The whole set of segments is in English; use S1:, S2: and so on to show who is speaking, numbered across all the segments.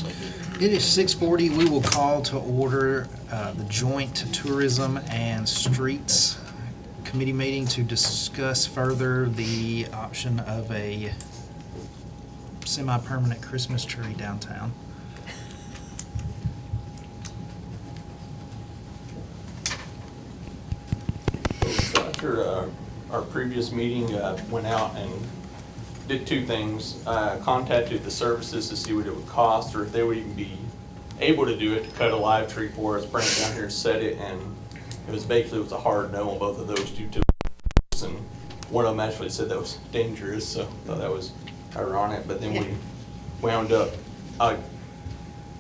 S1: It is 6:40. We will call to order the Joint Tourism and Streets Committee meeting to discuss further the option of a semi-permanent Christmas tree downtown.
S2: So after our previous meeting, went out and did two things. Contacted the services to see what it would cost, or if they would even be able to do it, to cut a live tree for us, bring it down here and set it, and it was a hard no on both of those due to, and one of them actually said that was dangerous, so I thought that was ironic. But then we wound up, I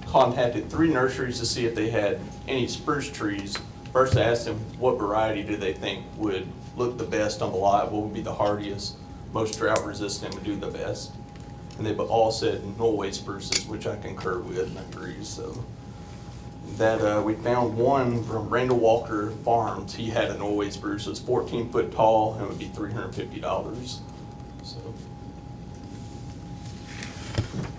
S2: contacted 3 nurseries to see if they had any spruce trees. First I asked them what variety do they think would look the best on the lot, what would be the hardiest, most drought resistant, would do the best. And they all said Norway spruces, which I concur with and agree. So that we found one from Randall Walker Farms. He had a Norway spruce. It was 14 foot tall and it would be $350.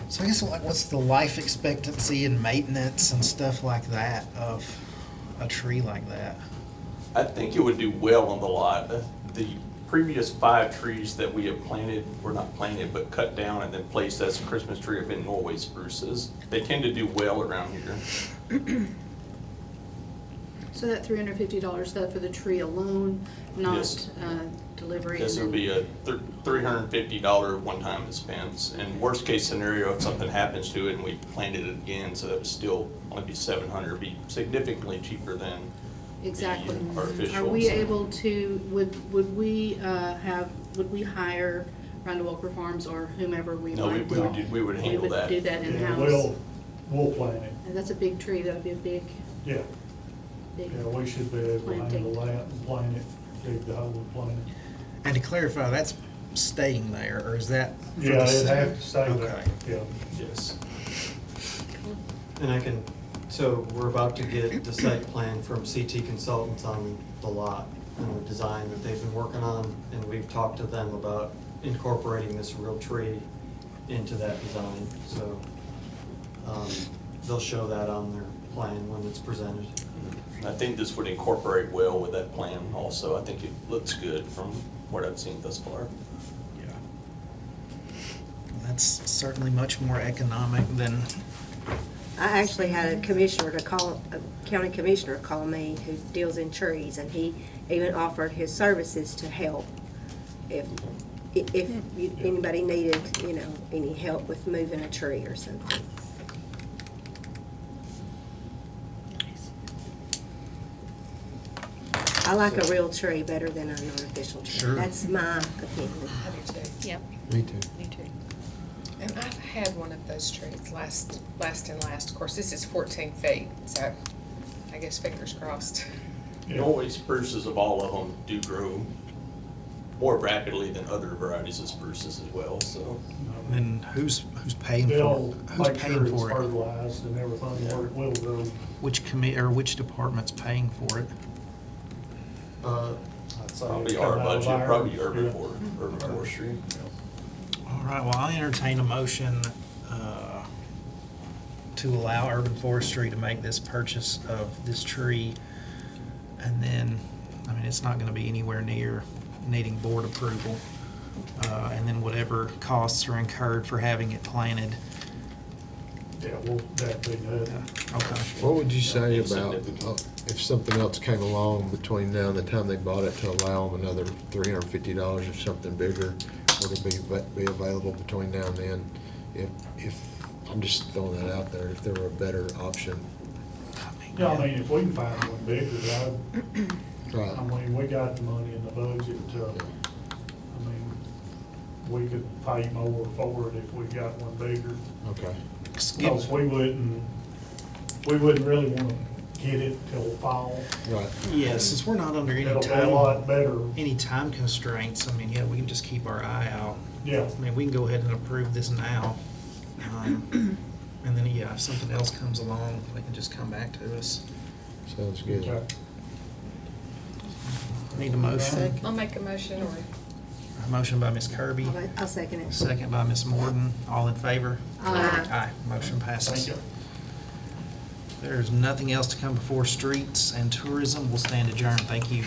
S1: So I guess what's the life expectancy and maintenance and stuff like that of a tree like that?
S2: I think it would do well on the lot. The previous 5 trees that we have planted, were not planted, but cut down and then placed as a Christmas tree have been Norway spruces. They tend to do well around here.
S3: So that $350, that for the tree alone, not
S2: Yes.
S3: delivery?
S2: This would be a $350 one-time expense. And worst case scenario, if something happens to it and we planted it again, so that would still only be $700, it'd be significantly cheaper than
S3: Exactly.
S2: the artificial.
S3: Are we able to, would we hire Randall Walker Farms or whomever we
S2: No,
S3: might?
S2: we would handle that.
S3: We would do that
S4: Yeah,
S3: in-house?
S4: we'll plan it.
S3: And that's a big tree, that would be a big,
S4: Yeah,
S3: big.
S4: yeah, we should be able to handle
S3: planting.
S4: that and plan it, dig the hole and plan it.
S1: And to clarify, that's staying there, or is that? for
S4: Yeah,
S1: the-
S4: it'd have to stay there,
S1: Okay.
S4: yeah.
S2: Yes.
S5: And so we're about to get the site plan from CT Consultants on the lot and the design that they've been working on, and we've talked to them about incorporating this real tree into that design, so they'll show that on their plan when it's presented.
S2: I think this would incorporate well with that plan also. I think it looks good from what I've seen thus far.
S1: Yeah. That's certainly much more economic than,
S6: I actually had a county commissioner call me who deals in trees, and he even offered his services to help if anybody needed, any help with moving a tree or something. I like a real tree better than an artificial tree.
S1: Sure.
S6: That's my opinion.
S7: I do too.
S8: Yep,
S7: Me too.
S8: me too.
S7: And I've had one of those trees last. Of course, this is 14 feet, so I guess fingers crossed.
S4: Yeah.
S2: Norway spruces of all of them do grow more rapidly than other varieties of spruces as well, so.
S1: then who's paying
S4: They'll
S1: for, who's
S4: make sure
S1: paying
S4: it's
S1: for it?
S4: fertilized and everything, where it will go.
S1: Which department's paying for it?
S4: I'd say
S2: Probably
S4: it'd
S2: our
S4: come out of
S2: budget,
S4: our-
S2: probably urban
S4: yeah.
S2: forestry.
S1: All right, well, I'll entertain a motion to allow Urban Forestry to make this purchase of this tree. And then, it's not gonna be anywhere near needing board approval. And then whatever costs are incurred for having it planted.
S4: Yeah, that'd be good.
S1: Okay.
S9: What would you say about
S2: Insignificant.
S9: if something else came along between now and the time they bought it to allow them another $350 if something bigger would it be available between now and then? If I'm just throwing that out there, if there were a better option.
S4: Yeah, if we can find one bigger,
S9: Right.
S4: we got the money in the budget, we could pay more for it if we got one bigger.
S9: Okay.
S4: Because we wouldn't really wanna get it till fall.
S9: Right.
S1: Yeah, since we're not under
S4: It'll be a lot better,
S1: any time constraints, we can just keep our eye out.
S4: yeah.
S1: We can go ahead and approve this now. And then, if something else comes along, they can just come back to us.
S9: Sounds good.
S4: Okay.
S1: Need a motion?
S7: I'll make a motion, or
S1: A motion by Ms. Kirby,
S6: I'll second it.
S1: second by Ms. Morton. All in favor? Aye. Motion passes.
S4: Thank you.
S1: There's nothing else to come before streets and tourism. We'll stand adjourned. Thank you.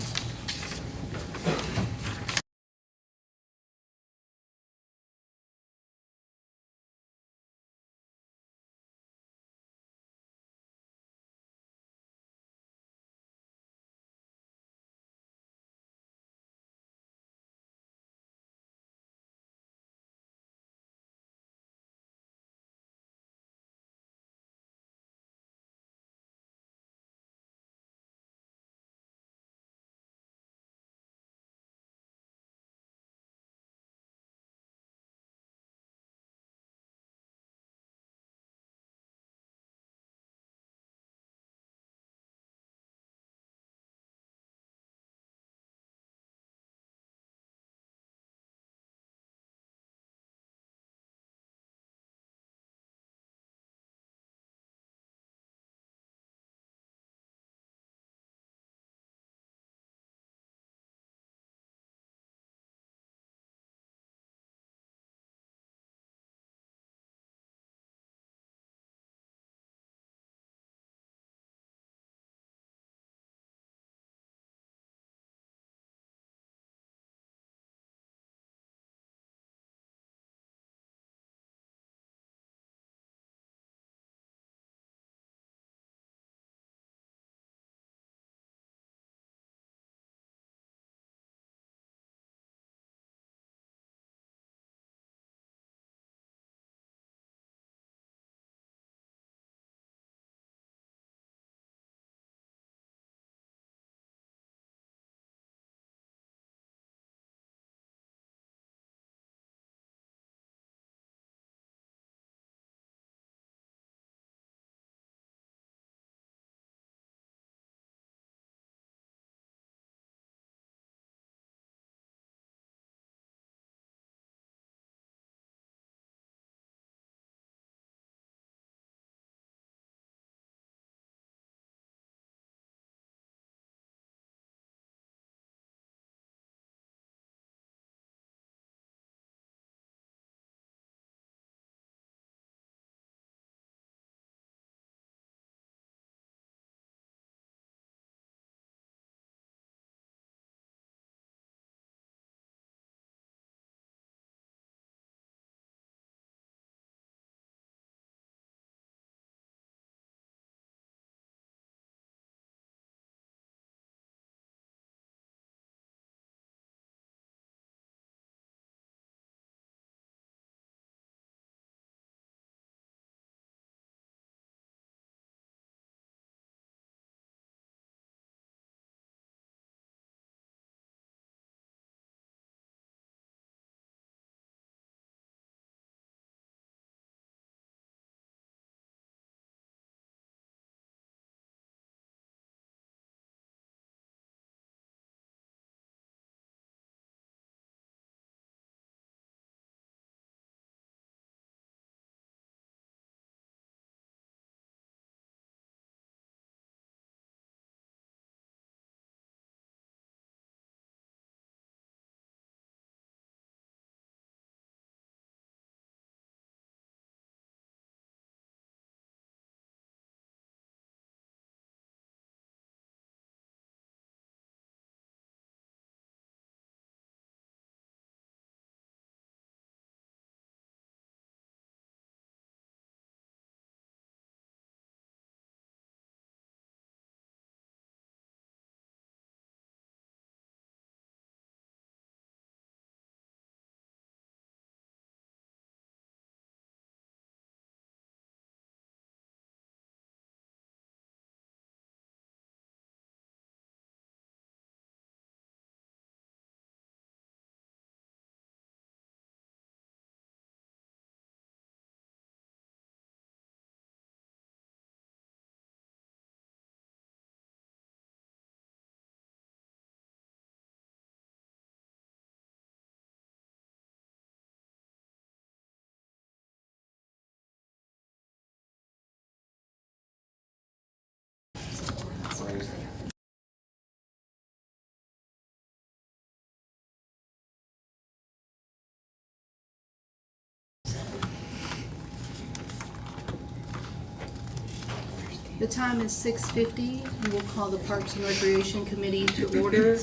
S3: The time is 6:50, and we'll call the Parks and Recreation Committee to order.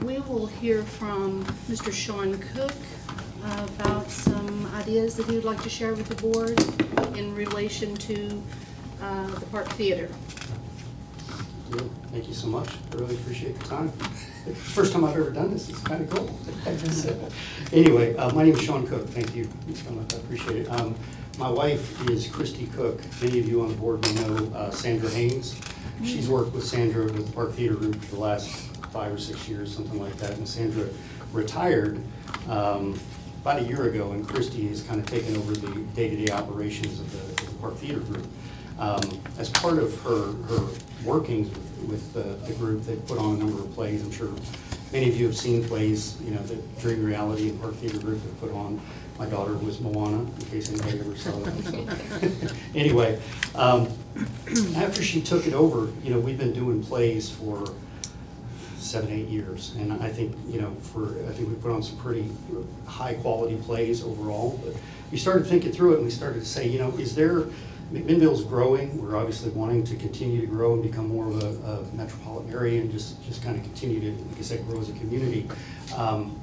S3: We will hear from Mr. Sean Cook about some ideas that he would like to share with the board in relation to the Park Theater.
S8: Good. Thank you so much. I really appreciate the time. First time I've ever done this. It's kind of cool. So, anyway, my name is Sean Cook. Thank you so much. I appreciate it. My wife is Christy Cook. Many of you on the board may know Sandra Haynes. She's worked with Sandra with the Park Theater Group for the last 5 or 6 years, something like that. And Sandra retired about a year ago, and Christy has kind of taken over the day-to-day operations of the Park Theater Group. As part of her workings with the group, they put on a number of plays. I'm sure many of you have seen plays, you know, that Dream Reality and Park Theater Group have put on. My daughter was Moana, in case anybody ever saw that. Anyway, after she took it over, you know, we've been doing plays for 7, 8 years, and I think, you know, I think we put on some pretty high-quality plays overall. But we started thinking through it, and we started to say, you know, McMinnville's growing. We're obviously wanting to continue to grow and become more of a metropolitan area and just kind of continue to, like I said, grow as a community.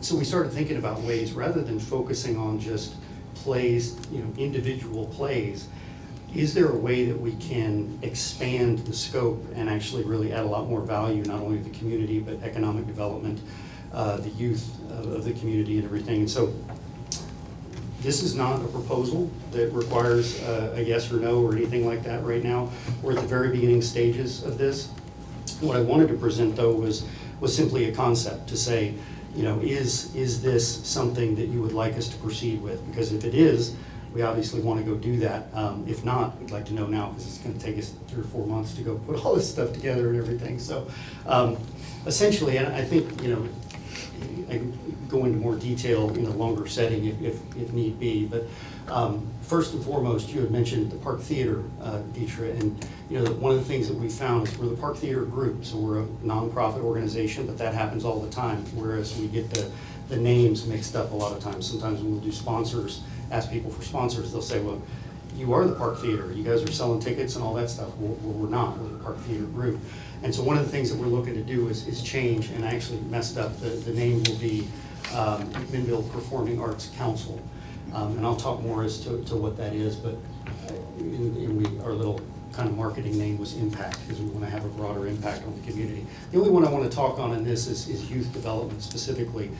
S8: So we started thinking about ways, rather than focusing on just plays, you know, individual plays, is there a way that we can expand the scope and actually really add a lot more value, not only to the community, but economic development, the youth of the community and everything. And so this is not a proposal that requires a yes or no or anything like that right now. We're at the very beginning stages of this. What I wanted to present, though, was simply a concept to say, you know, is this something that you would like us to proceed with? Because if it is, we obviously want to go do that. If not, we'd like to know now, because it's going to take us 3 or 4 months to go put all this stuff together and everything. So essentially, and I think, you know, I can go into more detail in a longer setting if need be. But first and foremost, you had mentioned the Park Theater, Deetra, and you know, one of the things that we found is we're the Park Theater Group, so we're a nonprofit organization, but that happens all the time, whereas we get the names mixed up a lot of times. Sometimes when we'll do sponsors, ask people for sponsors, they'll say, well, you are the Park Theater, you guys are selling tickets and all that stuff. Well, we're not, we're the Park Theater Group. And so one of the things that we're looking to do is change, and I actually messed up, the name will be McMinnville Performing Arts Council. And I'll talk more as to what that is, but our little kind of marketing name was Impact, because we want to have a broader impact on the community. The only one I want to talk on in this is youth development specifically.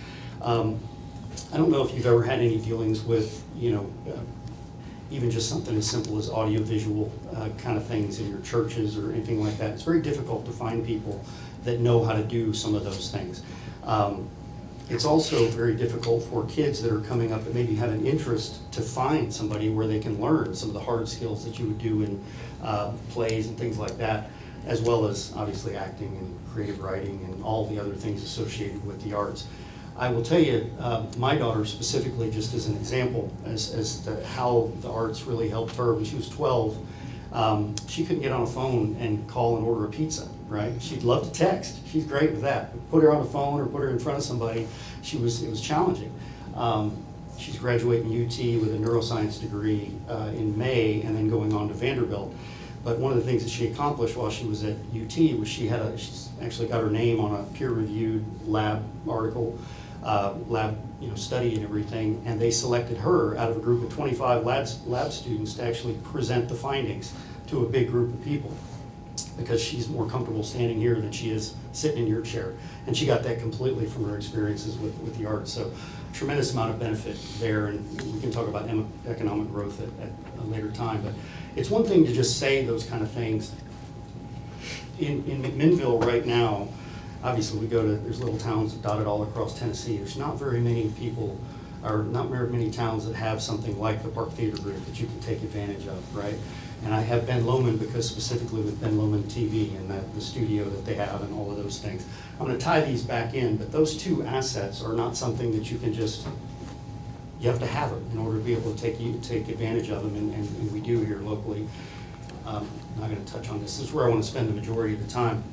S8: I don't know if you've ever had any dealings with, you know, even just something as simple as audiovisual kind of things in your churches or anything like that. It's very difficult to find people that know how to do some of those things. It's also very difficult for kids that are coming up that maybe have an interest to find somebody where they can learn some of the hard skills that you would do in plays and things like that, as well as obviously acting and creative writing and all the other things associated with the arts. I will tell you, my daughter specifically, just as an example, as to how the arts really helped her when she was 12, she couldn't get on a phone and call and order a pizza, right? She'd love to text. She's great with that. Put her on the phone or put her in front of somebody, it was challenging. She's graduating UT with a neuroscience degree in May and then going on to Vanderbilt. But one of the things that she accomplished while she was at UT was she's actually got her name on a peer-reviewed lab article, lab study and everything, and they selected her out of a group of 25 lab students to actually present the findings to a big group of people, because she's more comfortable standing here than she is sitting in your chair. And she got that completely from her experiences with the arts. So tremendous amount of benefit there, and we can talk about economic growth at a later time. But it's one thing to just say those kind of things. In McMinnville right now, obviously there's little towns dotted all across Tennessee. There's not very many people, or not very many towns that have something like the Park Theater Group that you can take advantage of, right? And I have Ben Lomond because specifically with Ben Lomond TV and the studio that they have and all of those things. I'm going to tie these back in, but those two assets are not something that you can just, you have to have them in order to be able to take advantage of them, and we do here locally. I'm not going to touch on this. This is where I want to spend the majority of the time.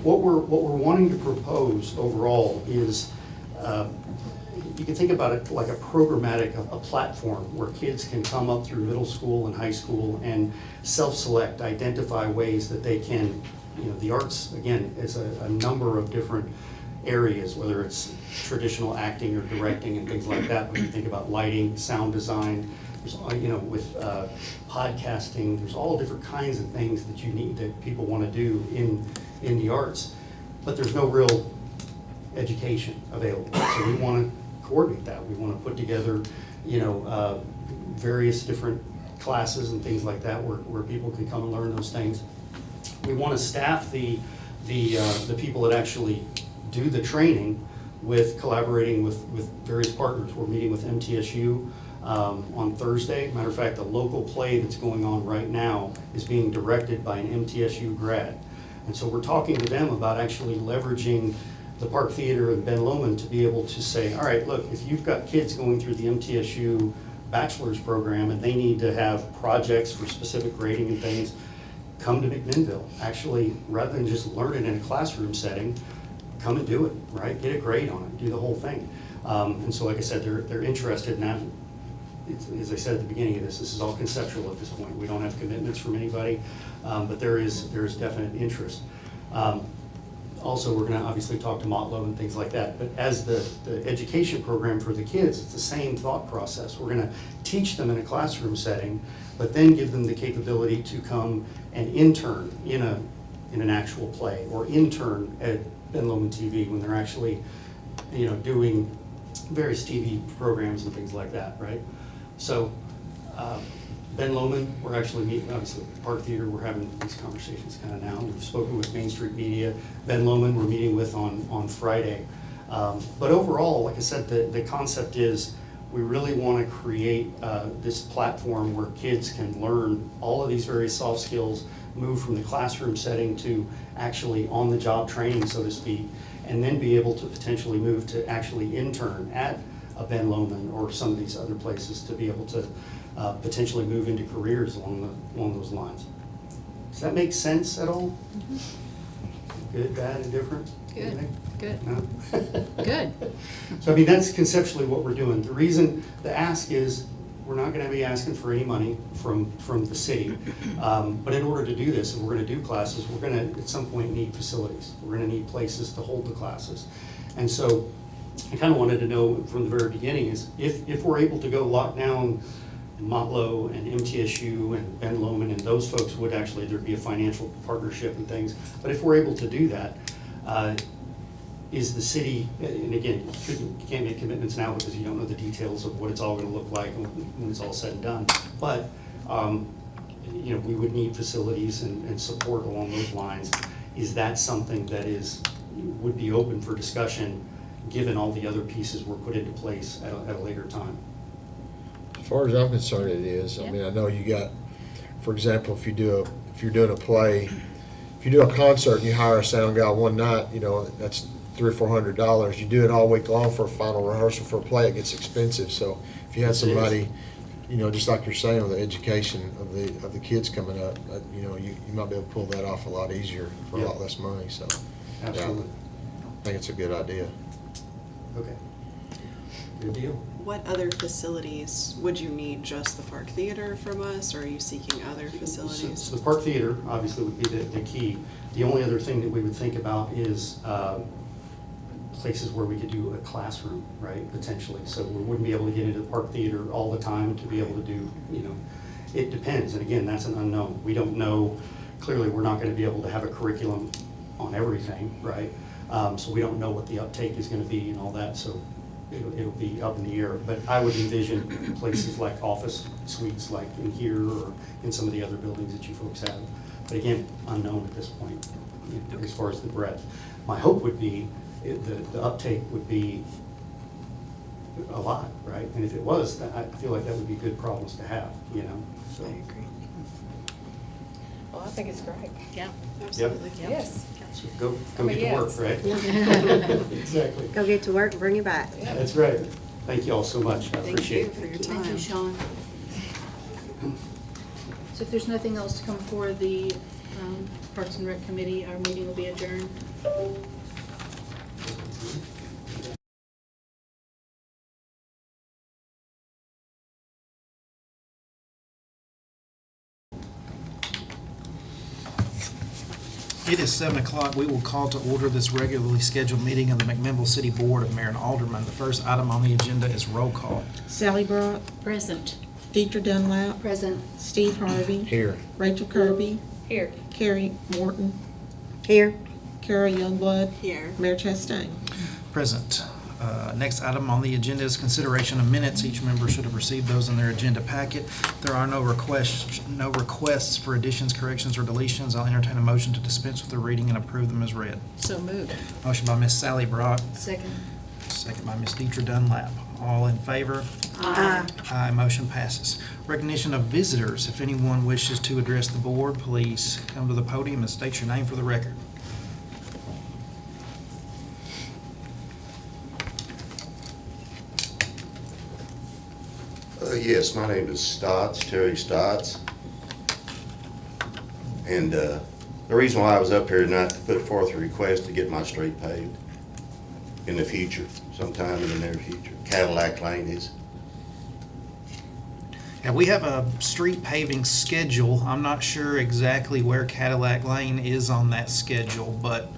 S8: What we're wanting to propose overall is you can think about it like a programmatic, a platform where kids can come up through middle school and high school and self-select, identify ways that they can, the arts, again, is a number of different areas, whether it's traditional acting or directing and things like that. When you think about lighting, sound design, there's, with podcasting, there's all different kinds of things that you need, that people want to do in the arts, but there's no real education available. So we want to coordinate that. We want to put together, various different classes and things like that where people can come and learn those things. We want to staff the people that actually do the training with collaborating with various partners. We're meeting with MTSU on Thursday. Matter of fact, the local play that's going on right now is being directed by an MTSU grad. And so we're talking to them about actually leveraging the Park Theater and Ben Lomond to be able to say, all right, look, if you've got kids going through the MTSU bachelor's program and they need to have projects for specific grading and things, come to McMinnville. Actually, rather than just learn it in a classroom setting, come and do it, right? Get a grade on it, do the whole thing. And so, like I said, they're interested in that. As I said at the beginning of this is all conceptual at this point. We don't have commitments from anybody, but there is definite interest. Also, we're going to obviously talk to Motlow and things like that, but as the education program for the kids, it's the same thought process. We're going to teach them in a classroom setting, but then give them the capability to come and intern in an actual play, or intern at Ben Lomond TV when they're actually, doing various TV programs and things like that, right? So, Ben Lomond, we're actually meeting, obviously, Park Theater, we're having these conversations kind of now. We've spoken with Main Street Media. Ben Lomond, we're meeting with on Friday. But overall, like I said, the concept is we really want to create this platform where kids can learn all of these various soft skills, move from the classroom setting to actually on-the-job training, so to speak, and then be able to potentially move to actually intern at a Ben Lomond or some of these other places to be able to potentially move into careers along those lines. Does that make sense at all? Mm-hmm. Good, bad, indifferent?
S3: Good,
S8: Anything?
S3: good.
S8: No?
S3: Good.
S8: So I mean, that's conceptually what we're doing. The reason the ask is we're not going to be asking for any money from the city. But in order to do this, if we're going to do classes, we're going to at some point need facilities. We're going to need places to hold the classes. And so I kind of wanted to know from the very beginning is if we're able to go lock down Motlow and MTSU and Ben Lomond and those folks would actually, there'd be a financial partnership and things. But if we're able to do that, is the city, and again, you can't make commitments now because you don't know the details of what it's all going to look like when it's all said and done. But we would need facilities and support along those lines. Is that something that would be open for discussion, given all the other pieces were put into place at a later time?
S9: As far as I'm concerned, it is. I
S3: Yeah.
S9: mean, I know you got, for example, if you're doing a play, if you do a concert and you hire a sound guy one night, that's $300 or $400. You do it all week long for a final rehearsal for a play, it gets expensive. So if you had
S8: Yes, it is.
S9: somebody, just like you're saying, with the education of the kids coming up, you might be able to pull that off a lot easier for
S8: Yeah.
S9: a lot less money. So yeah,
S8: Absolutely.
S9: I think it's a good idea.
S8: Okay. Good deal.
S10: What other facilities would you need? Just the Park Theater from us, or are you seeking other facilities?
S8: So the Park Theater obviously would be the key. The only other thing that we would think about is places where we could do a classroom, right, potentially. So we wouldn't be able to get into the Park Theater all the time to be able to do, it depends. And again, that's an unknown. We don't know, clearly we're not going to be able to have a curriculum on everything, right? So we don't know what the uptake is going to be and all that. So it'll be up in the air. But I would envision places like office suites like in here or in some of the other buildings that you folks have. But again, unknown at this point, as far as the breadth. My hope would be the uptake would be a lot, right? And if it was, I feel like that would be good problems to have, so.
S10: I agree.
S7: Well, I think it's great.
S3: Yeah.
S10: Absolutely.
S7: Yes.
S8: So go
S7: I'm a
S8: get to work,
S7: yes.
S8: right? Exactly.
S6: Go get to work and bring it back.
S7: Yeah.
S8: That's right. Thank you all so much. I
S10: Thank
S8: appreciate
S10: you
S8: it.
S10: for your
S3: Thank you,
S10: time.
S3: Sean. So if there's nothing else to come before the Parks and Rec Committee, our meeting will be adjourned.
S1: It is 7 o'clock. We will call to order this regularly scheduled meeting of the McMinnville City Board of Mayor and Aldermen. The first item on the agenda is roll call.
S11: Sally Brock,
S3: Present.
S11: Deidre Dunlap,
S3: Present.
S11: Steve Harvey,
S9: Here.
S11: Rachel Kirby,
S7: Here.
S11: Carrie Morton,
S6: Here,
S11: Carol Youngblood,
S10: Here.
S11: Mayor Chastain.
S1: Present. Next item on the agenda is consideration of minutes. Each member should have received those in their agenda packet. There are no requests for additions, corrections, or deletions. I'll entertain a motion to dispense with the reading and approve them as read.
S10: So moved.
S1: Motion by Ms. Sally Brock,
S3: Second.
S1: second by Ms. Deidre Dunlap. All in favor?
S6: Aye.
S1: Aye, motion passes. Recognition of visitors. If anyone wishes to address the board, please come to the podium and state your name for the record.
S12: Yes, my name is Stotts, Terry Stotts. And the reason why I was up here tonight to put forth a request to get my street paved in the future, sometime in the near future. Cadillac Lane is.
S1: Yeah, we have a street paving schedule. I'm not sure exactly where Cadillac Lane is on that schedule, but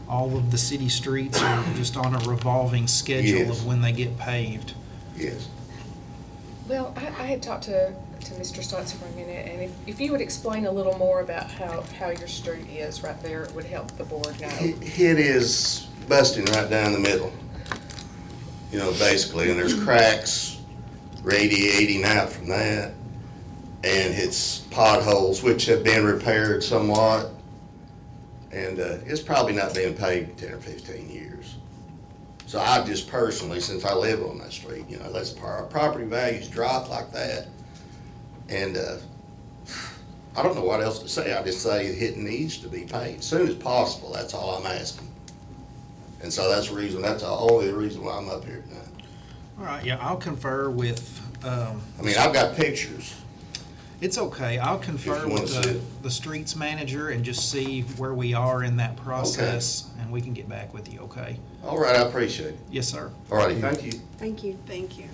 S1: all of the city streets are just on a revolving schedule
S12: Yes.
S1: of when they get paved.
S12: Yes.
S7: Well, I had talked to Mr. Stotts for a minute, and if you would explain a little more about how your street is right there, it would help the board know.
S12: It is busting right down the middle, you know, basically, and there's cracks radiating out from that, and it's potholes which have been repaired somewhat, and it's probably not been paved 10 or 15 years. So I just personally, since I live on that street, you know, that's our property values drop like that, and I don't know what else to say. I just say it needs to be paid as soon as possible. That's all I'm asking. And so that's the reason, that's the only reason why I'm up here tonight.
S1: All right, yeah, I'll confer with,
S12: I mean, I've got pictures.
S1: it's okay, I'll confer
S12: If you wanna
S1: with
S12: see it.
S1: the streets manager and just see where we are in that process, and we can get back with you, okay?
S12: All right, I appreciate it.
S1: Yes, sir.
S12: All righty, thank you.
S6: thank you.
S10: Thank you.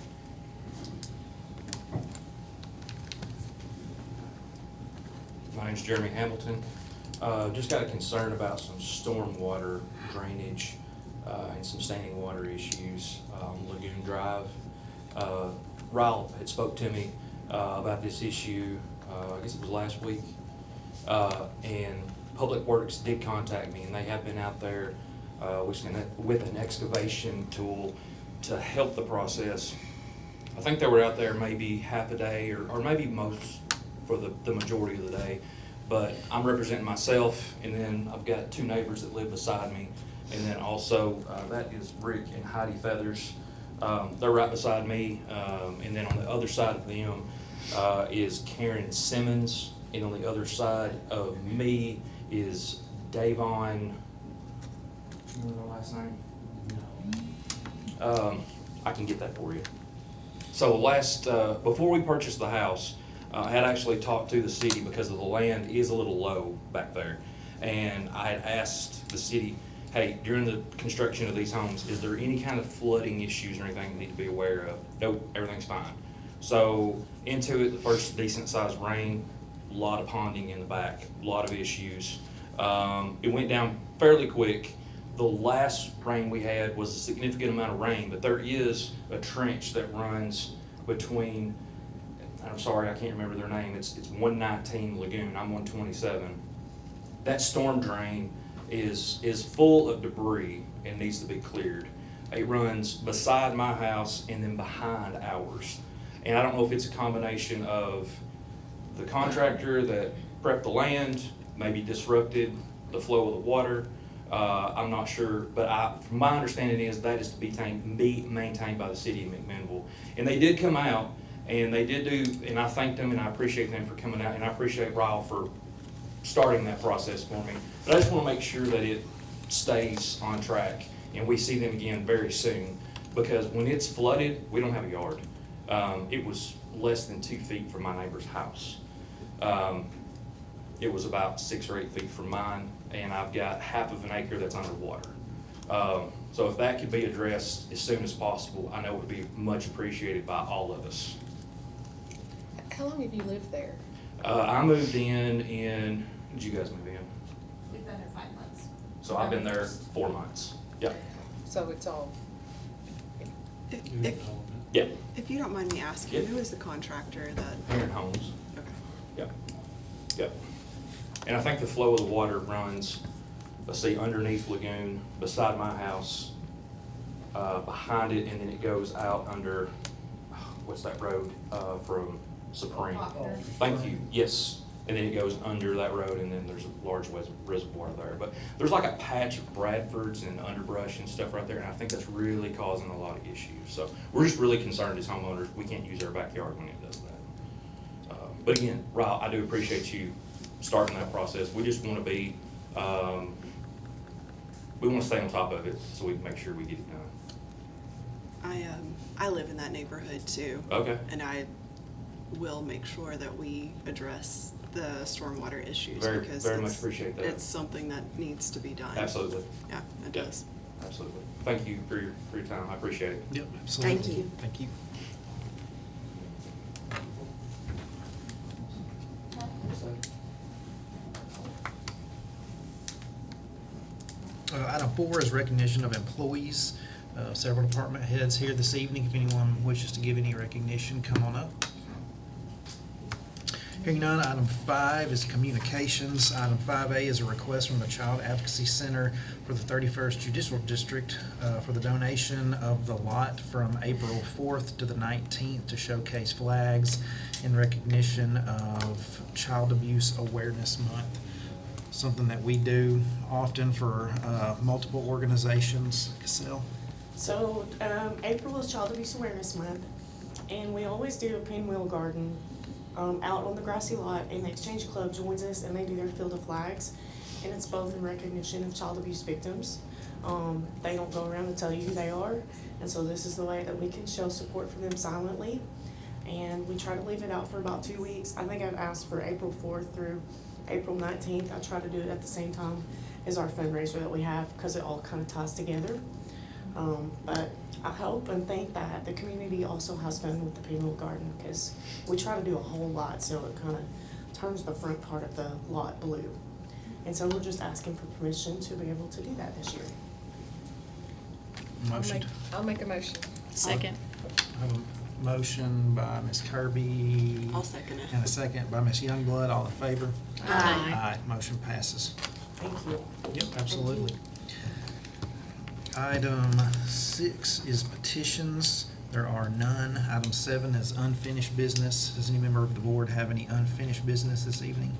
S13: My name's Jeremy Hamilton. Just got a concern about some stormwater drainage and some standing water issues on Lagoon Drive. Ryle had spoke to me about this issue, I guess it was last week. And Public Works did contact me, and they have been out there with an excavation tool to help the process. I think they were out there maybe half a day or maybe most for the majority of the day. But I'm representing myself, and then I've got two neighbors that live beside me. And then also, that is Rick and Heidi Feathers. They're right beside me. And then on the other side of them is Karen Simmons. And on the other side of me is Davon, you know the last name? No. I can get that for you. So before we purchased the house, I had actually talked to the city because the land is a little low back there. And I had asked the city, hey, during the construction of these homes, is there any kind of flooding issues or anything we need to be aware of? Nope, everything's fine. So into it, the first decent sized rain, a lot of ponding in the back, a lot of issues. It went down fairly quick. The last rain we had was a significant amount of rain, but there is a trench that runs between, I'm sorry, I can't remember their name. It's 119 Lagoon. I'm 127. That storm drain is full of debris and needs to be cleared. It runs beside my house and then behind ours. And I don't know if it's a combination of the contractor that prepped the land, maybe disrupted the flow of the water. I'm not sure, but from my understanding is that is to be maintained by the city of McMinnville. And they did come out, and they did do, and I thank them and I appreciate them for coming out, and I appreciate Ryle for starting that process for me. But I just want to make sure that it stays on track and we see them again very soon, because when it's flooded, we don't have a yard. It was less than 2 feet from my neighbor's house. It was about 6 or 8 feet from mine, and I've got half of an acre that's underwater. So if that could be addressed as soon as possible, I know it would be much appreciated by all of us.
S7: How long have you lived there?
S13: I moved in, when did you guys move in?
S14: We've been there 5 months.
S13: So I've been there 4 months. Yeah,
S7: So it's all,
S10: If,
S13: yeah,
S10: if you don't mind me asking,
S13: Yeah.
S10: who is the contractor that,
S13: Parent Homes.
S10: okay.
S13: Yep, yep. And I think the flow of the water runs, let's see, underneath Lagoon, beside my house, behind it, and then it goes out under, what's that road, from Supreme?
S14: Faulkner.
S13: Thank you, yes. And then it goes under that road, and then there's a large reservoir there. But there's like a patch of Bradfords and underbrush and stuff right there, and I think that's really causing a lot of issues. So we're just really concerned as homeowners, we can't use our backyard when it does that. But again, Ryle, I do appreciate you starting that process. We just want to be, we want to stay on top of it so we can make sure we get it done.
S10: I live in that neighborhood too.
S13: Okay.
S10: And I will make sure that we address the stormwater issues
S13: Very,
S10: because
S13: very much appreciate that.
S10: it's something that needs to be done.
S13: Absolutely.
S10: Yeah, it
S13: Yeah.
S10: does.
S13: Absolutely. Thank you for your time. I appreciate it.
S1: Yep, absolutely.
S6: Thank you.
S1: Thank you. Item 4 is recognition of employees. Several department heads here this evening. If anyone wishes to give any recognition, come on up. Hearing none, item 5 is communications. Item 5A is a request from the Child Advocacy Center for the 31st Judicial District for the donation of the lot from April 4th to the 19th to showcase flags in recognition of Child Abuse Awareness Month. Something that we do often for multiple organizations. Cassell?
S15: So, April is Child Abuse Awareness Month, and we always do a pinwheel garden out on the grassy lot, and the Exchange Club joins us, and they do their field of flags, and it's both in recognition of child abuse victims. They don't go around and tell you who they are, and so this is the way that we can show support for them silently, and we try to leave it out for about 2 weeks. I think I've asked for April 4th through April 19th. I try to do it at the same time as our fundraiser that we have, because it all kind of ties together. But I hope and think that the community also has fun with the pinwheel garden, because we try to do a whole lot, so it kind of turns the front part of the lot blue. And so we're just asking for permission to be able to do that this year.
S1: Motion.
S7: I'll make a motion.
S10: Second.
S1: I have a motion by Ms. Kirby.
S10: I'll second it.
S1: And a second by Ms. Youngblood. All in favor?
S6: Aye.
S1: Aye. Motion passes.
S15: Thank you.
S1: Yep, absolutely. Item 6 is petitions. There are none. Item 7 is unfinished business. Does any member of the board have any unfinished business this evening?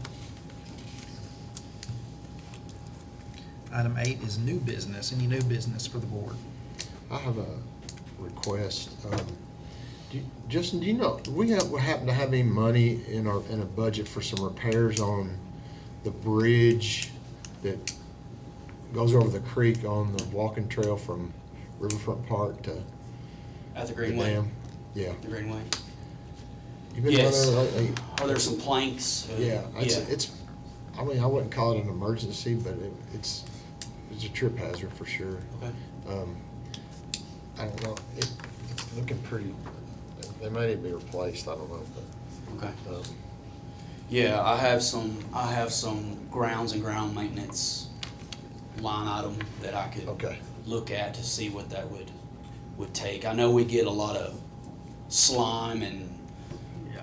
S1: Item 8 is new business. Any new business for the board?
S9: I have a request. Justin, do you know, do we happen to have any money in a budget for some repairs on the bridge that goes over the creek on the walking trail from Riverfront Park to
S16: At the
S9: the
S16: Greenway?
S9: dam? Yeah.
S16: The Greenway?
S9: You been down
S16: Yes.
S9: there lately?
S16: Are there some planks?
S9: Yeah, it's, I mean, I wouldn't call it an emergency, but it's a trip hazard for sure.
S16: Okay.
S9: I don't know, it's looking pretty, they may need to be replaced, I don't know, but.
S16: Okay. Yeah, I have some grounds and ground maintenance line item that I could
S9: Okay.
S16: look at to see what that would take. I know we get a lot of slime and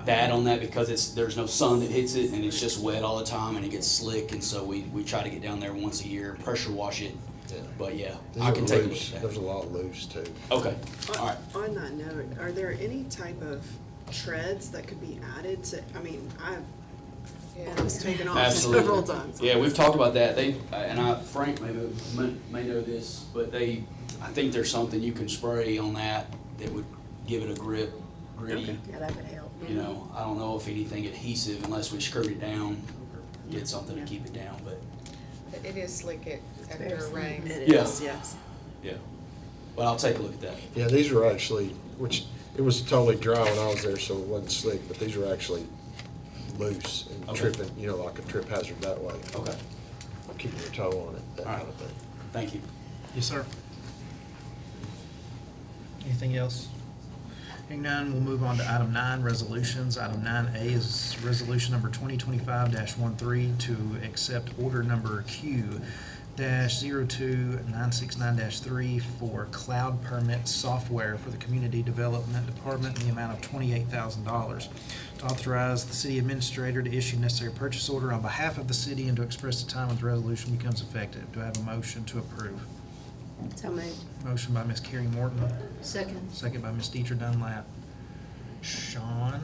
S16: bad on that because there's no sun that hits it and it's just wet all the time and it gets slick, and so we try to get down there once a year, pressure wash it.
S9: Yeah.
S16: But yeah,
S9: These
S16: I
S9: are
S16: can take a look
S9: loose.
S16: at
S9: There's
S16: that.
S9: a lot loose too.
S16: Okay, all right.
S10: On that note, are there any type of treads that could be added to, I mean, I've almost taken off
S16: Absolutely.
S10: several times.
S16: Yeah, we've talked about that. Frank may know this, but I think there's something you can spray on that would give it a gritty.
S10: Okay.
S6: Yeah, that would help.
S16: You know, I don't know if anything adhesive unless we screwed it down, get something to keep it down, but
S7: It is slick after rain.
S10: It
S16: Yeah.
S10: is, yes.
S16: yeah. But I'll take a look at that.
S9: Yeah, these are actually, which, it was totally dry when I was there, so it wasn't slick, but these are actually loose and
S16: Okay.
S9: tripping, you know, like a trip hazard that way.
S16: Okay.
S9: Keeping your toe on it, that
S16: All right.
S9: kind of thing.
S16: Thank you.
S1: Yes, sir. Anything else? Hearing none, we'll move on to item 9, resolutions. Item 9A is resolution number 2025-13 to accept order number Q-02969-3 for cloud permit software for the Community Development Department in the amount of $28,000. To authorize the city administrator to issue necessary purchase order on behalf of the city and to express the time when the resolution becomes effective. Do I have a motion to approve?
S6: So moved.
S1: Motion by Ms. Carrie Morton,
S3: Second.
S1: second by Ms. Deidre Dunlap. Sean?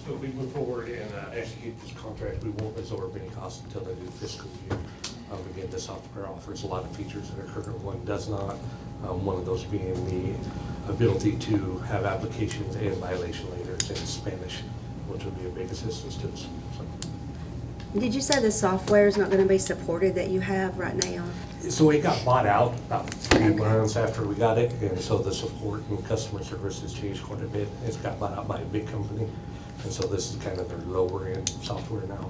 S14: So if we move forward and execute this contract, we won't absorb any costs until the new fiscal year. Again, this software offers a lot of features that our current one does not. One of those being the ability to have applications and violation letters in Spanish, which will be a big assistance to us.
S6: Did you say the software is not going to be supported that you have right now?
S14: So it got bought out about 3 months after we got it, and so the support and customer service has changed quite a bit. It's got bought out by a big company, and so this is kind of their lower end software now,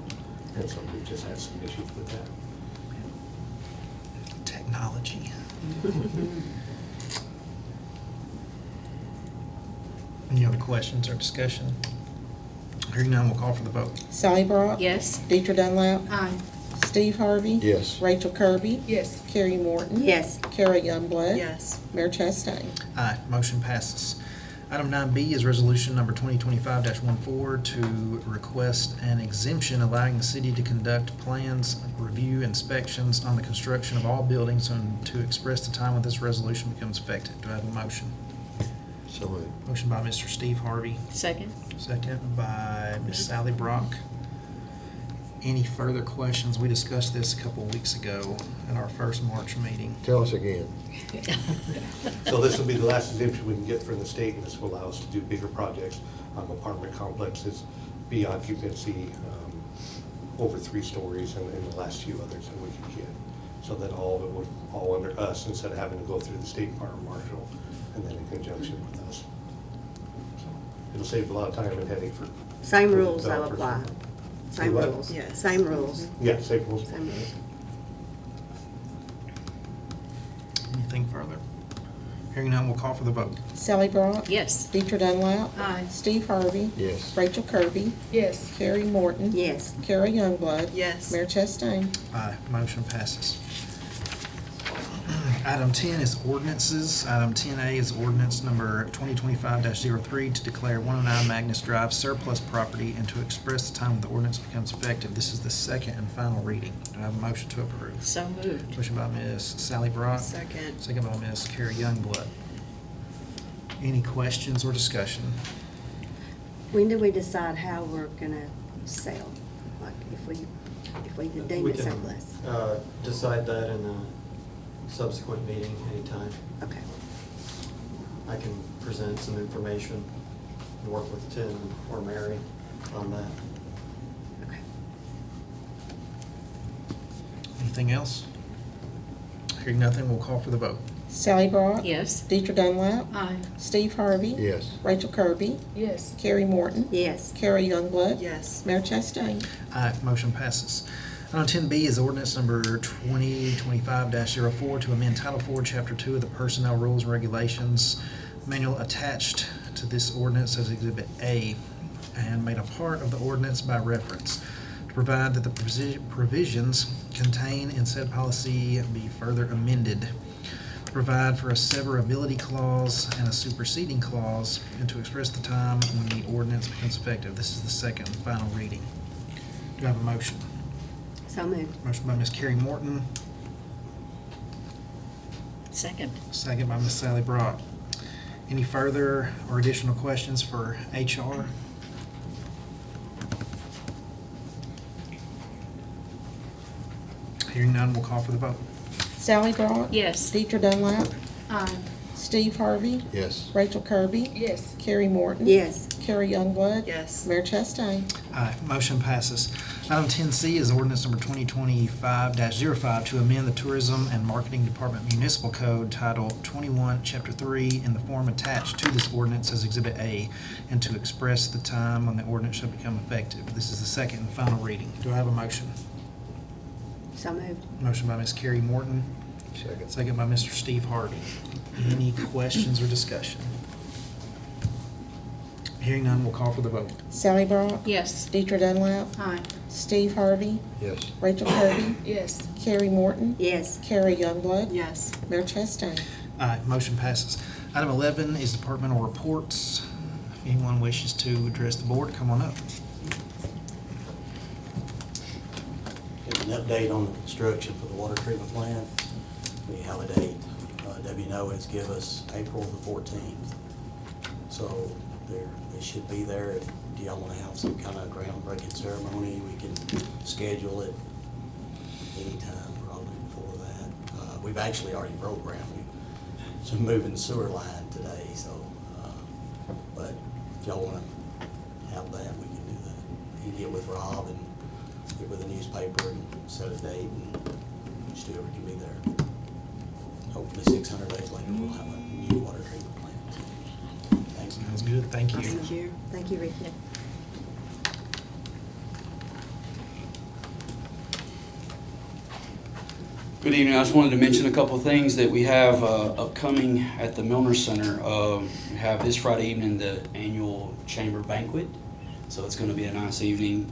S14: and so we've just had some issues with that.
S1: Technology. Any other questions or discussion? Hearing none, we'll call for the vote.
S11: Sally Brock?
S3: Yes.
S11: Deidre Dunlap?
S3: Aye.
S11: Steve Harvey?
S9: Yes.
S11: Rachel Kirby?
S7: Yes.
S11: Carrie Morton?
S6: Yes.
S11: Kara Youngblood?
S10: Yes.
S11: Mayor Chastain?
S1: Aye, motion passes. Item 9B is resolution number 2025-14 to request an exemption allowing the city to conduct plans, review, inspections on the construction of all buildings and to express the time when this resolution becomes effective. Do I have a motion?
S9: So moved.
S1: Motion by Mr. Steve Harvey,
S3: Second.
S1: second by Ms. Sally Brock. Any further questions? We discussed this a couple of weeks ago at our first March meeting.
S9: Tell us again.
S14: So this will be the last exemption we can get from the state, and this will allow us to do bigger projects, apartment complexes, B occupancy, over 3 stories, and the last few others that we could get. So that all of it would fall under us instead of having to go through the state fire marshal and then in conjunction with us. So it'll save a lot of time and headache for.
S6: Same
S14: for the
S6: rules though
S14: developers.
S6: apply. Same
S14: What?
S6: rules.
S10: Yes.
S6: Same rules.
S14: Yeah, same rules.
S6: Same rules.
S1: Anything further? Hearing none, we'll call for the vote.
S11: Sally Brock?
S3: Yes.
S11: Deidre Dunlap?
S3: Aye.
S11: Steve Harvey?
S9: Yes.
S11: Rachel Kirby?
S7: Yes.
S11: Carrie Morton?
S6: Yes.
S11: Kara Youngblood?
S10: Yes.
S11: Mayor Chastain?
S1: Aye, motion passes. Item 10 is ordinances. Item 10A is ordinance number 2025-03 to declare 109 Magnus Drive surplus property and to express the time when the ordinance becomes effective. This is the second and final reading. Do I have a motion to approve?
S3: So moved.
S1: Motion by Ms. Sally Brock.
S10: Second.
S1: Second by Ms. Carrie Youngblood. Any questions or discussion?
S6: When do we decide how we're gonna sell? Like if we deem
S5: We
S6: it
S5: can,
S6: surplus?
S5: decide that in a subsequent meeting anytime.
S6: Okay.
S5: I can present some information and work with Tim or Mary on that.
S6: Okay.
S1: Anything else? Hearing nothing, we'll call for the vote.
S11: Sally Brock?
S3: Yes.
S11: Deidre Dunlap?
S3: Aye.
S11: Steve Harvey?
S9: Yes.
S11: Rachel Kirby?
S7: Yes.
S11: Carrie Morton?
S6: Yes.
S11: Kara Youngblood?
S10: Yes.
S11: Mayor Chastain?
S1: Aye, motion passes. Item 10B is ordinance number 2025-04 to amend Title IV, Chapter 2 of the Personnel Rules and Regulations manual attached to this ordinance as Exhibit A and made a part of the ordinance by reference to provide that the provisions contained in said policy be further amended, to provide for a severability clause and a superseding clause, and to express the time when the ordinance becomes effective. This is the second and final reading. Do I have a motion?
S6: So moved.
S1: Motion by Ms. Carrie Morton,
S3: Second.
S1: second by Ms. Sally Brock. Any further or additional questions for HR? Hearing none, we'll call for the vote.
S11: Sally Brock?
S3: Yes.
S11: Deidre Dunlap?
S3: Aye.
S11: Steve Harvey?
S9: Yes.
S11: Rachel Kirby?
S7: Yes.
S11: Carrie Morton?
S6: Yes.
S11: Kara Youngblood?
S10: Yes.
S11: Mayor Chastain?
S1: Aye, motion passes. Item 10C is ordinance number 2025-05 to amend the Tourism and Marketing Department Municipal Code, Title 21, Chapter 3, in the form attached to this ordinance as Exhibit A, and to express the time when the ordinance shall become effective. This is the second and final reading. Do I have a motion?
S6: So moved.
S1: Motion by Ms. Carrie Morton,
S9: Second.
S1: Second by Mr. Steve Harvey. Any questions or discussion? Hearing none, we'll call for the vote.
S11: Sally Brock,
S3: Yes.
S11: Deidre Dunlap,
S3: Aye.
S11: Steve Harvey,
S9: Yes.
S11: Rachel Kirby,
S7: Yes.
S11: Carrie Morton,
S6: Yes.
S11: Carrie Youngblood,
S10: Yes.
S11: Mayor Chastain.
S1: Aye, motion passes. Item 11 is departmental reports. If anyone wishes to address the board, come on up.
S17: Give an update on the construction for the water treatment plant. We have a date. WNO has given us April the 14th. So they should be there. If y'all want to have some kind of groundbreaking ceremony, we can schedule it anytime, probably before that. We've actually already programmed some moving the sewer line today, so, but if y'all want to have that, we can do that. You can get with Rob and get with the newspaper and set a date, and just whoever can be there. Hopefully 600 days later, we'll have a new water treatment plant. Thanks.
S1: Sounds good, thank you.
S6: Thank you. Thank you, Ricky.
S16: Good evening. I just wanted to mention a couple of things that we have upcoming at the Milner Center. We have this Friday evening the annual chamber banquet, so it's going to be a nice evening.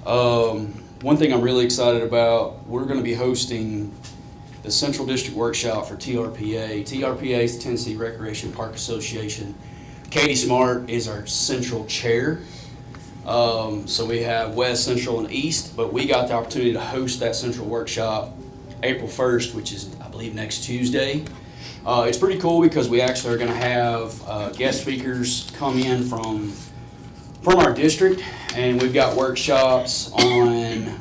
S16: One thing I'm really excited about, we're going to be hosting the Central District Workshop for TRPA. TRPA is the Tennessee Recreation Park Association. Katie Smart is our central chair. So we have West, Central, and East, but we got the opportunity to host that central workshop April 1st, which is, I believe, next Tuesday. It's pretty cool because we actually are going to have guest speakers come in from our district, and we've got workshops on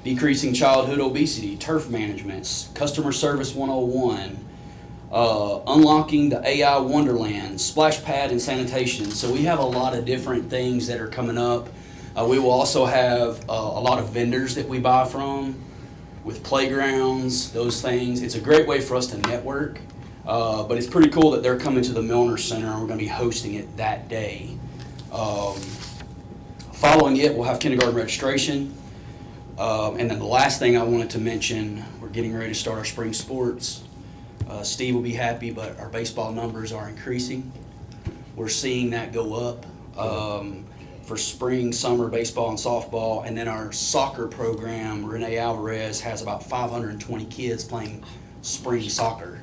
S16: decreasing childhood obesity, turf management, customer service 101, unlocking the AI wonderland, splash pad and sanitation. So we have a lot of different things that are coming up. We will also have a lot of vendors that we buy from with playgrounds, those things. It's a great way for us to network, but it's pretty cool that they're coming to the Milner Center and we're going to be hosting it that day. Following it, we'll have kindergarten registration. And then the last thing I wanted to mention, we're getting ready to start our spring sports. Steve will be happy, but our baseball numbers are increasing. We're seeing that go up for spring, summer baseball and softball. And then our soccer program, Renee Alvarez has about 520 kids playing spring soccer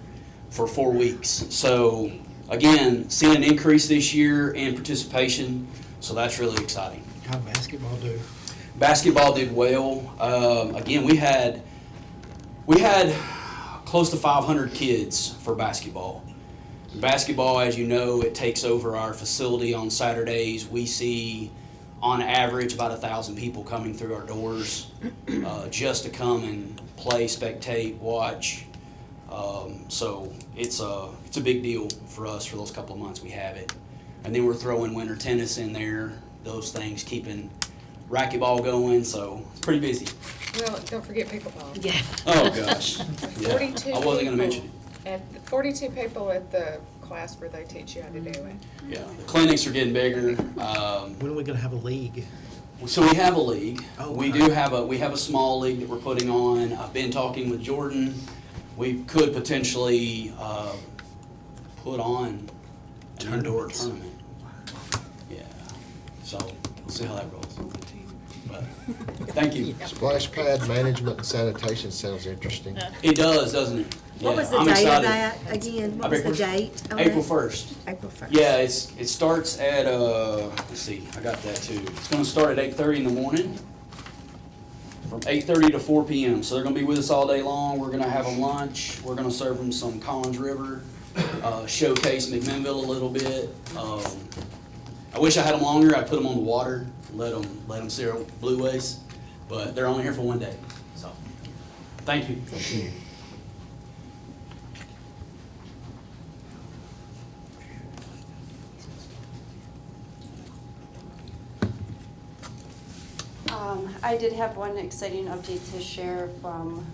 S16: for 4 weeks. So again, seeing an increase this year in participation, so that's really exciting.
S1: How did basketball do?
S16: Basketball did well. Again, we had close to 500 kids for basketball. Basketball, as you know, it takes over our facility on Saturdays. We see, on average, about 1,000 people coming through our doors just to come and play, spectate, watch. So it's a big deal for us for those couple of months we have it. And then we're throwing winter tennis in there, those things, keeping racquetball going, so it's pretty busy.
S7: Well, don't forget pickleball.
S3: Yeah.
S16: Oh, gosh. Yeah.
S7: 42
S16: I wasn't gonna mention
S7: people at 42 people at the class where they teach you how to do it.
S16: Yeah, the clinics are getting bigger.
S1: When are we gonna have a league?
S16: So we have a league.
S1: Oh,
S16: We
S1: okay.
S16: do have a small league that we're putting on. I've been talking with Jordan. We could potentially put on an indoor
S1: Tournaments.
S16: tournament. Yeah, so we'll see how that rolls. But thank you.
S9: Splash pad management and sanitation sounds interesting.
S16: It does, doesn't it?
S6: What
S16: Yeah,
S6: was the
S16: I'm
S6: date of
S16: excited.
S6: that again? What
S16: I
S6: was
S16: beg
S6: the
S16: your pardon?
S6: date? on
S16: April
S6: that?
S16: 1st.
S6: April 1st.
S16: Yeah, it starts at, let's see, I got that too. It's gonna start at 8:30 in the morning, from 8:30 to 4 p.m. So they're gonna be with us all day long. We're gonna have them lunch. We're gonna serve them some Collins River, showcase McMinnville a little bit. I wish I had them longer. I'd put them on the water, let them see our blue ways, but they're only here for one day, so, thank you.
S18: I did have one exciting update to share from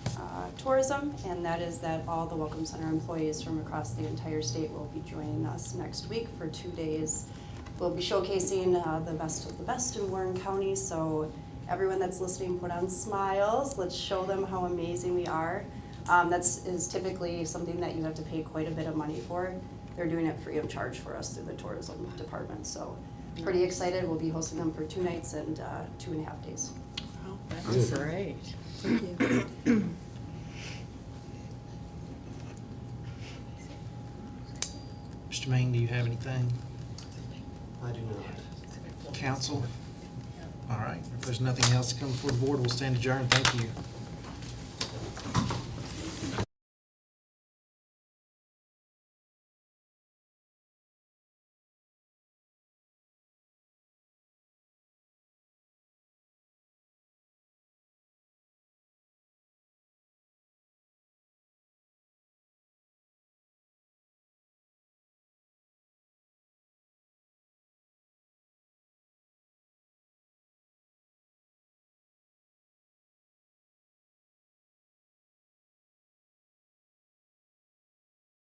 S18: tourism, and that is that all the Welcome Center employees from across the entire state will be joining us next week for 2 days. We'll be showcasing the best of the best in Warren County, so everyone that's listening, put on smiles. Let's show them how amazing we are. is typically something that you have to pay quite a bit of money for. They're doing it free of charge for us through the tourism department, so pretty excited. We'll be hosting them for 2 nights and 2.5 days.
S10: Oh,
S11: That's great.
S6: Thank you.
S1: Mr. Main, do you have anything?
S5: I do not.
S1: Council? All right, if there's nothing else to come before the board, we'll stand adjourned. Thank you.